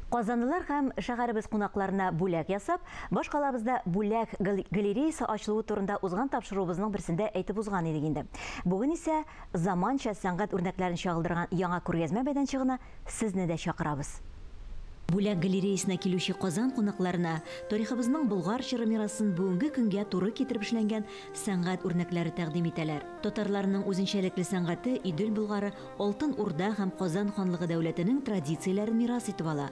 Казанлылар һәм шәһәребез кунакларына бүләк ясап, башкалабызда бүләк галереясы ачылуы турында узган тапшыруыбызның берсендә әйтеп узган идек инде. Бүген исә заманча сәнгать үрнәкләрен чагылдырган яңа күргәзмә мәйданчыгына сезне дә чакырабыз. Бүләк галереясына килүче Казан кунакларына тарихыбызның Болгар чоры мирасын бүгенге көнгә туры китереп эшләнгән сәнгать үрнәкләре тәкъдим итәләр. Татарларның үзенчәлекле сәнгате Идел Болгары, Алтын Урда һәм Казан ханлыгы дәүләтенең традицияләрен мирас итеп ала.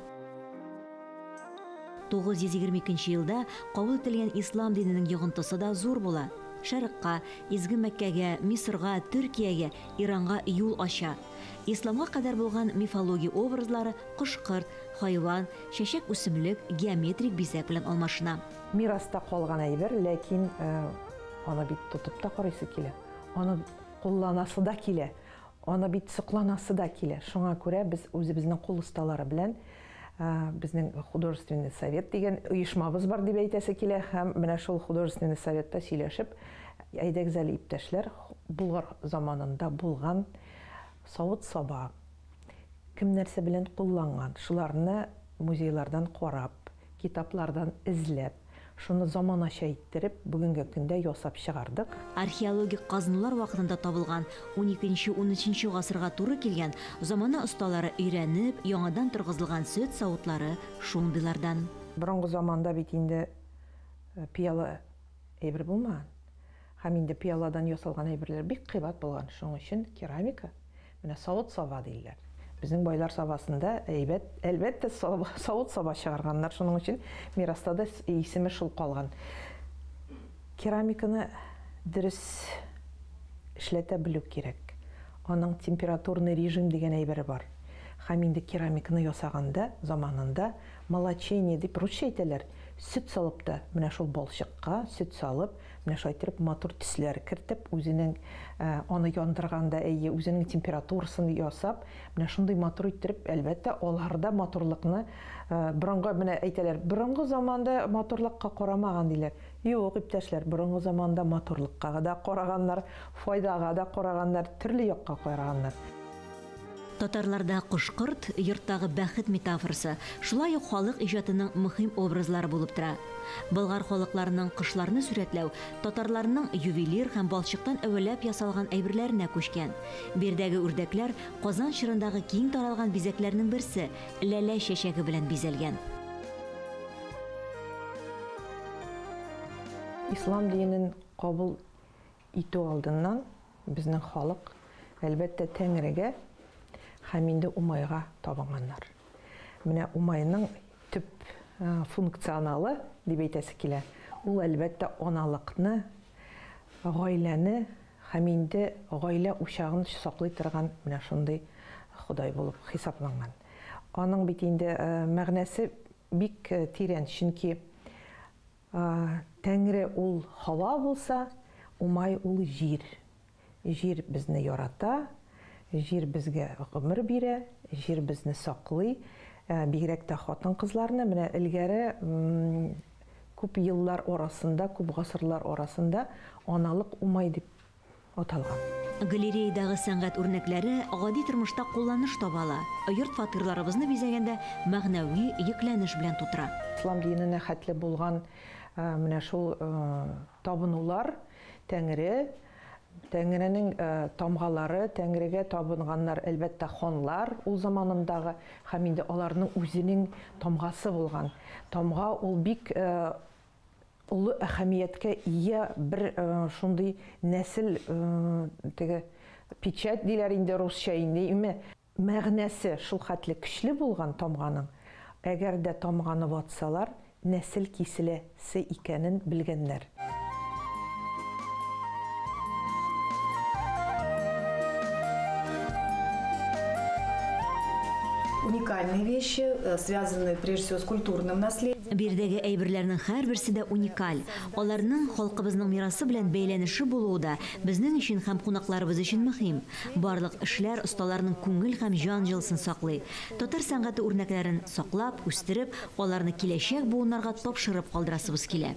922 елда кабул ителгән ислам диненең йогынтысы да зур була. Шәрыкка, Изге Мәккәгә, Мисырга, Төркиягә, Иранга юл ача. Исламга кадәр булган мифология образлары кош-корт, хайван, чәчәк үсемлек, геометрик бизәк белән алмашына. Мираста калган әйбер, ләкин аны бит тотып та карыйсы килә. Аны кулланасы да килә. Аны бит сокланасы да килә. Шуңа күрә без үзебезнең кул осталары белән безнең художественный совет дигән оешмабыз бар дип әйтәсе килә һәм менә шул художественный советта сөйләшеп, әйдәгез әле иптәшләр, Болгар заманында булган савыт-саба кем нәрсә белән кулланган, шуларны музейлардан карап, китаплардан эзләп, шуны заманача иттереп, бүгенге көндә ясап чыгардык. Археологик казынулар вакытында табылган 12-13 гасырга туры килгән замана осталары өйрәнеп, яңадан торгызылган сөт савытлары шундыйлардан. Борынгы заманда бит инде пияла әйбер булмаган. Һәм инде пияладан ясалган әйберләр бик кыйбат булган. Шуның өчен керамика, менә савыт-саба диләр. Безнең байлар сабасында әлбәттә савыт-саба чыгарганнар. Шуның өчен мираста да исеме шул калган. Керамиканы дөрес эшләтә белү кирәк. Аның температурный режим дигән әйбере бар. Һәм инде керамиканы ясаганда заманында молочение дип русча әйтәләр. Сөт салып та, менә шул балчыкка сөт салып, менә шулай итеп матур төсләр кертеп, үзенең аны яндырганда үзенең температурасын ясап, менә шундый матур итеп, әлбәттә, аларда матурлыкны борынгы менә әйтәләр, борынгы заманда матурлыкка карамаган диләр. Юк, иптәшләр, борынгы заманда матурлыкка да караганнар, файдага да караганнар, төрле якка караганнар. Татарларда кош-корт йорттагы бәхет метафорасы, шулай ук халык иҗатының мөһим образлары булып тора. Болгар халыкларының кошларны сүрәтләү татарларның ювелир һәм балчыктан әвәләп ясалган әйберләренә күчкән. Бердәге үрдәкләр Казан чорындагы киң таралган бизәкләрнең берсе, ләлә чәчәге белән бизәлгән. Ислам динен кабул итү алдыннан безнең халык әлбәттә Тәңрегә һәм инде Умайга табынганнар. Менә Умайның төп функционалы дип әйтәсе килә. Ул әлбәттә аналыкны, гаиләне һәм инде гаилә учагын саклый торган менә шундый Ходай булып хисапланган. Аның бит инде мәгънәсе бик тирән, чөнки Тәңре ул һава булса, Умай ул җир. Җир безне ярата. Җир безгә гомер бирә, җир безне саклый, бигрәк тә хатын-кызларны менә илгәре күп еллар арасында, күп гасырлар арасында аналык Умай дип аталган. Галереядагы сәнгать үрнәкләре гади тормышта кулланыш табала. Йорт-фатирларыбызны бизәгәндә мәгънәви йөкләнеш белән тутыра. Ислам диненә хәтле булган менә шул табынулар, Тәңренең тамгалары, Тәңрегә табынганнар, әлбәттә ханлар ул заманындагы, һәм инде аларның үзенең тамгасы булган. Тамга ул бик улы әһәмияткә ия бер шундый нәсел теге печать диләр инде русча инде. Мәгънәсе шул хәтле көчле булган тамганың. Әгәр дә тамганы ватсалар, нәсел киселәсе икәнен белгәннәр. Уникальные вещи, связанные прежде всего с культурным наследием. Бердәге әйберләрнең һәрберсе дә уникаль. Аларның халкыбызның мирасы белән бәйләнеше булуы да безнең өчен һәм кунакларыбыз өчен мөһим. Барлык эшләр осталарның күңел һәм җан җылысын саклый. Татар сәнгате үрнәкләрен саклап, үстереп, аларны киләчәк буыннарга тапшырып калдырасыбыз килә.